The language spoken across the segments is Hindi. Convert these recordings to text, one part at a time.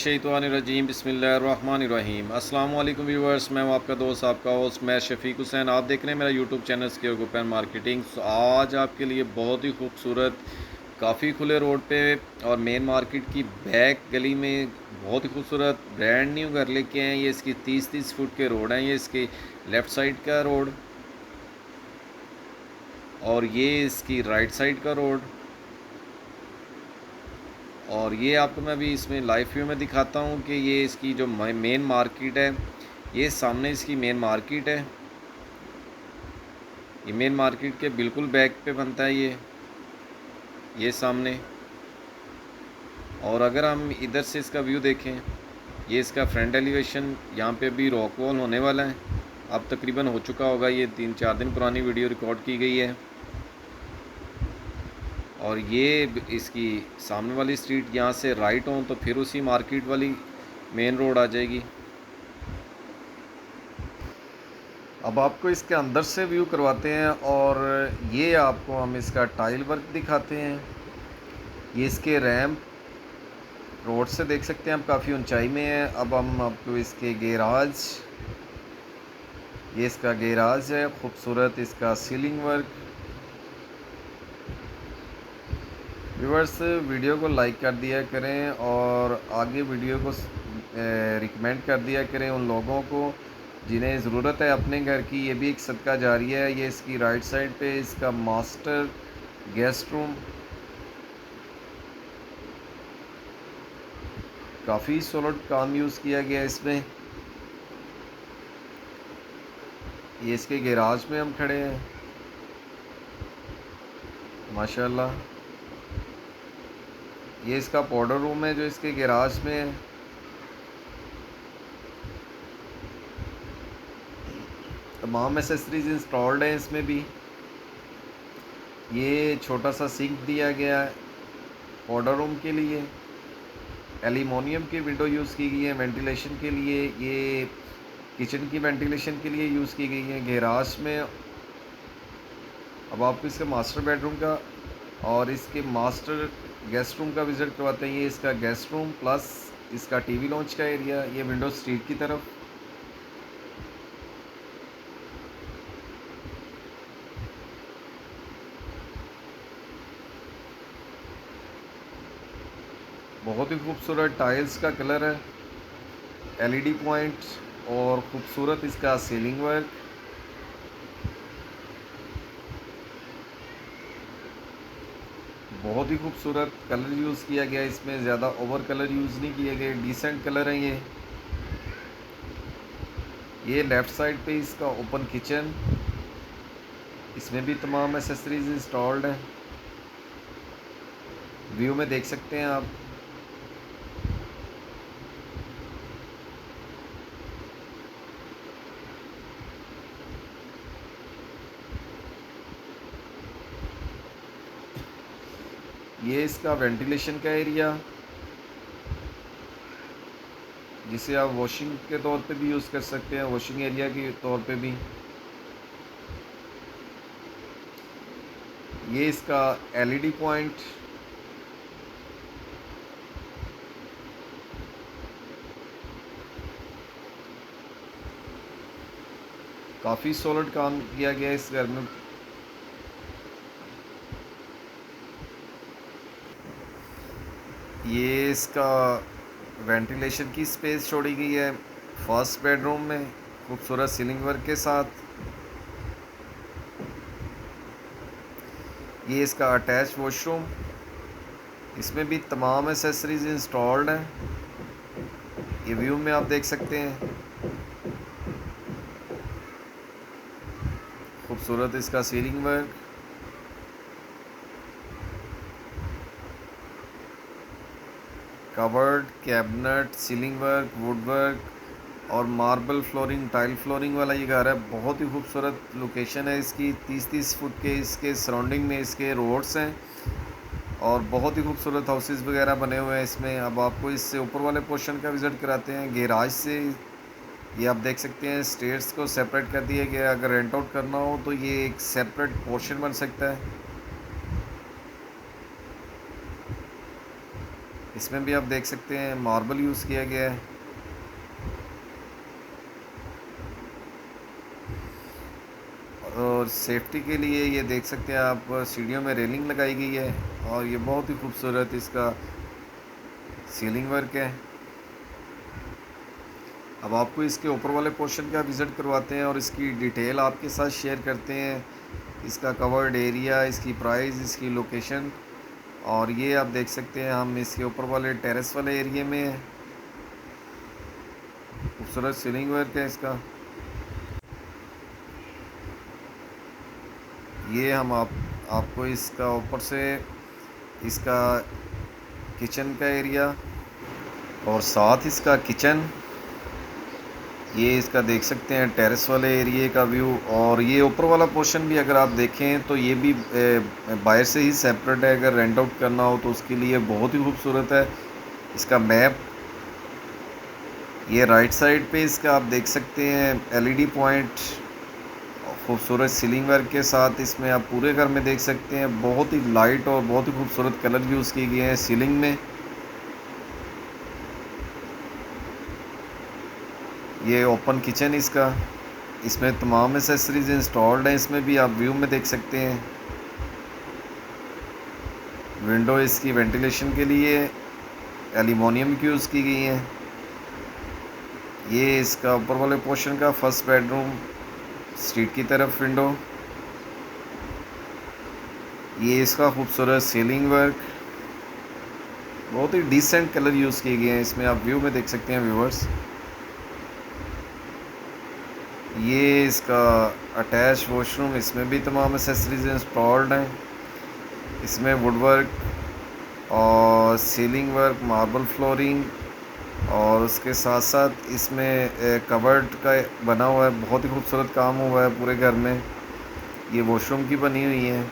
मिनश्शैतानिर्रजीम बिस्मिल्लाहिर्रहमानिर्रहीम। अस्सलाम वालेकुम व्यूअर्स, मैं हूं आपका दोस्त आपका होस्ट मैं शफीक हुसैन। आप देख रहे हैं मेरा YouTube channel secure group and marketing. आज आपके लिए बहुत ही खूबसूरत काफ़ी खुले रोड पे और मेन मार्केट की बैक गली में बहुत ही खूबसूरत ब्रांड न्यू घर लेके आए हैं। ये इसकी 30-30 फुट के रोड हैं। ये इसके लेफ़्ट साइड का रोड और ये इसकी राइट साइड का रोड, और ये आपको मैं अभी इसमें लाइव व्यू में दिखाता हूँ कि ये इसकी जो मेन मार्केट है, ये सामने इसकी मेन मार्केट है। ये मेन मार्केट के बिल्कुल बैक पे बनता है ये सामने। और अगर हम इधर से इसका व्यू देखें, ये इसका फ्रंट एलिवेशन, यहाँ पे भी रॉक वॉल होने वाला है। अब तकरीबन हो चुका होगा, ये 3-4 दिन पुरानी वीडियो रिकॉर्ड की गई है। और ये इसकी सामने वाली स्ट्रीट, यहाँ से राइट हो तो फिर उसी मार्केट वाली मेन रोड आ जाएगी। अब आपको इसके अंदर से व्यू करवाते हैं और ये आपको हम इसका टाइल वर्क दिखाते हैं। ये इसके रैम्प रोड से देख सकते हैं, हम काफ़ी ऊंचाई में है। अब हम आपको इसके गैराज, ये इसका गैराज है, खूबसूरत इसका सीलिंग वर्क। व्यूअर्स, वीडियो को लाइक कर दिया करें और आगे वीडियो को रिकमेंड कर दिया करें उन लोगों को जिन्हें ज़रूरत है अपने घर की। ये भी एक सदका जारिया है। ये इसकी राइट साइड पे इसका मास्टर गेस्ट रूम, काफ़ी सॉलिड काम यूज़ किया गया है इसमें। ये इसके गैराज में हम खड़े हैं, माशाल्लाह। ये इसका पाउडर रूम है जो इसके गैराज में है। तमाम एसेसरीज इंस्टॉल्ड हैं इसमें भी। ये छोटा सा सिंक दिया गया है पाउडर रूम के लिए। एल्यूमिनियम की विंडो यूज़ की गई है वेंटिलेशन के लिए। ये किचन की वेंटिलेशन के लिए यूज़ की गई है गैराज में। अब आपको इसके मास्टर बेडरूम का और इसके मास्टर गेस्ट रूम का विज़िट करवाते हैं। ये इसका गेस्ट रूम प्लस इसका टीवी लॉन्च का एरिया, ये विंडो स्ट्रीट की तरफ। बहुत ही खूबसूरत टाइल्स का कलर है, एलईडी पॉइंट और ख़ूबसूरत इसका सीलिंग वर्क। बहुत ही खूबसूरत कलर यूज़ किया गया इसमें, ज़्यादा ओवर कलर यूज़ नहीं किए गए, डिसेंट कलर है ये लेफ़्ट साइड पे इसका ओपन किचन, इसमें भी तमाम एसेसरीज इंस्टॉल्ड हैं। व्यू में देख सकते हैं आप। ये इसका वेंटिलेशन का एरिया, जिसे आप वॉशिंग के तौर पे भी यूज़ कर सकते हैं, वॉशिंग एरिया के तौर पे भी। ये इसका एलईडी पॉइंट, काफ़ी सॉलिड काम किया गया इस घर में। ये इसका वेंटिलेशन की स्पेस छोड़ी गई है फर्स्ट बेडरूम में, खूबसूरत सीलिंग वर्क के साथ। ये इसका अटैच वॉशरूम, इसमें भी तमाम एसेसरीज इंस्टॉल्ड हैं। ये व्यू में आप देख सकते हैं, खूबसूरत इसका ceiling work. Covered cabinet, ceiling work, would work और मार्बल फ्लोरिंग, टाइल फ्लोरिंग वाला ये घर है। बहुत ही खूबसूरत लोकेशन है इसकी। 30-30 फुट के इसके सराउंडिंग में इसके रोड्स हैं और बहुत ही खूबसूरत हाउसेस वगैरह बने हुए हैं इसमें। अब आपको इससे ऊपर वाले पोर्शन का विज़िट कराते हैं गैराज से। ये आप देख सकते हैं स्टेयर्स को सेपरेट कर दिया गया। अगर रेंट आउट करना हो तो ये एक सेपरेट पोर्शन बन सकता है। इसमें भी आप देख सकते हैं मार्बल यूज़ किया गया है। और सेफ्टी के लिए ये देख सकते हैं आप, सीढ़ियों में रेलिंग लगाई गई है और ये बहुत ही खूबसूरत इसका सीलिंग वर्क है। अब आपको इसके ऊपर वाले पोर्शन का विज़िट करवाते हैं और इसकी डिटेल आपके साथ शेयर करते हैं, इसका कवर्ड एरिया, इसकी प्राइस, इसकी लोकेशन। और ये आप देख सकते हैं हम इसके ऊपर वाले टेरेस वाले एरिया में हैं। खूबसूरत सीलिंग वर्क है इसका। ये हम आपको इसका ऊपर से इसका किचन का एरिया और साथ इसका किचन, ये इसका देख सकते हैं टेरेस वाले एरिया का व्यू। और ये ऊपर वाला पोर्शन भी अगर आप देखें तो ये भी बाहर से ही सेपरेट है, अगर रेंट आउट करना हो तो उसके लिए बहुत ही खूबसूरत है। इसका मैप, ये राइट साइड पे इसका आप देख सकते हैं एलईडी पॉइंट, खूबसूरत सीलिंग वर्क के साथ इसमें आप पूरे घर में देख सकते हैं बहुत ही लाइट और बहुत ही खूबसूरत कलर यूज़ किए गए हैं सीलिंग में। ये ओपन किचन इसका, इसमें तमाम एसेसरीज इंस्टॉल्ड हैं। इसमें भी आप व्यू में देख सकते हैं विंडो इसकी वेंटिलेशन के लिए एल्यूमिनियम की यूज़ की गई हैं। ये इसका ऊपर वाले पोर्शन का फर्स्ट बेडरूम, स्ट्रीट की तरफ विंडो। ये इसका खूबसूरत सीलिंग वर्क, बहुत ही डिसेंट कलर यूज़ किए गए हैं इसमें, आप व्यू में देख सकते हैं व्यूवर्स। ये इसका अटैच वॉशरूम, इसमें भी तमाम एसेसरीज इंस्टॉल्ड हैं। इसमें वुडवर्क और सीलिंग वर्क, मार्बल फ्लोरिंग और उसके साथ साथ इसमें कवर्ड का बना हुआ है, बहुत ही खूबसूरत काम हुआ है पूरे घर में। ये वॉशरूम की बनी हुई है,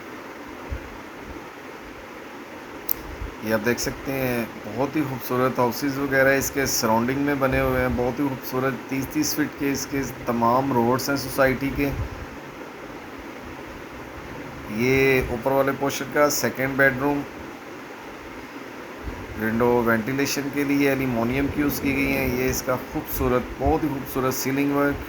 ये आप देख सकते हैं बहुत ही खूबसूरत हाउसेस वगैरह इसके सराउंडिंग में बने हुए हैं। बहुत ही खूबसूरत 30-30 फीट के इसके तमाम रोड्स हैं सोसाइटी के। ये ऊपर वाले पोर्शन का सेकंड बेडरूम, विंडो वेंटिलेशन के लिए एल्यूमिनियम की यूज़ की गई है। ये इसका खूबसूरत, बहुत ही खूबसूरत सीलिंग वर्क।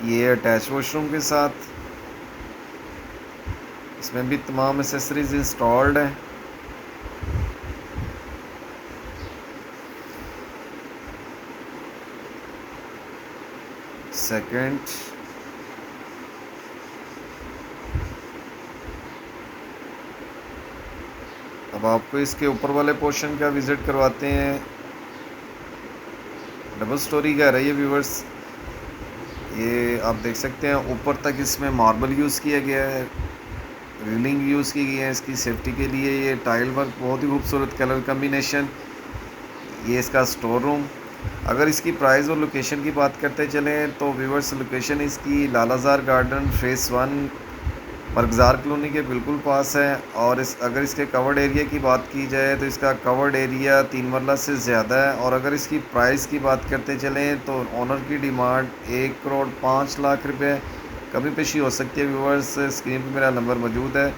ये अटैच वॉशरूम के साथ, इसमें भी तमाम एसेसरीज इंस्टॉल्ड हैं। सेकंड, अब आपको इसके ऊपर वाले पोर्शन का विज़िट करवाते हैं। डबल स्टोरी का है ये व्यूवर्स। ये आप देख सकते हैं ऊपर तक इसमें मार्बल यूज़ किया गया है, रेलिंग यूज़ की गई है इसकी सेफ्टी के लिए। ये टाइल वर्क, बहुत ही खूबसूरत कलर कम्बिनेशन। ये इसका स्टोर रूम। अगर इसकी प्राइस और लोकेशन की बात करते चलें तो व्यूवर्स, लोकेशन इसकी लालाजार गार्डन फेज़ 1 मरगज़ार कॉलोनी के बिल्कुल पास है। और अगर इसके कवर्ड एरिया की बात की जाए तो इसका कवर्ड एरिया 3 मरला से ज़्यादा है। और अगर इसकी प्राइस की बात करते चलें तो ओनर की डिमांड 1 करोड़ 5 लाख रुपए। कमी पेशी हो सकती है व्यूवर्स, स्क्रीन पर मेरा नंबर मौजूद है।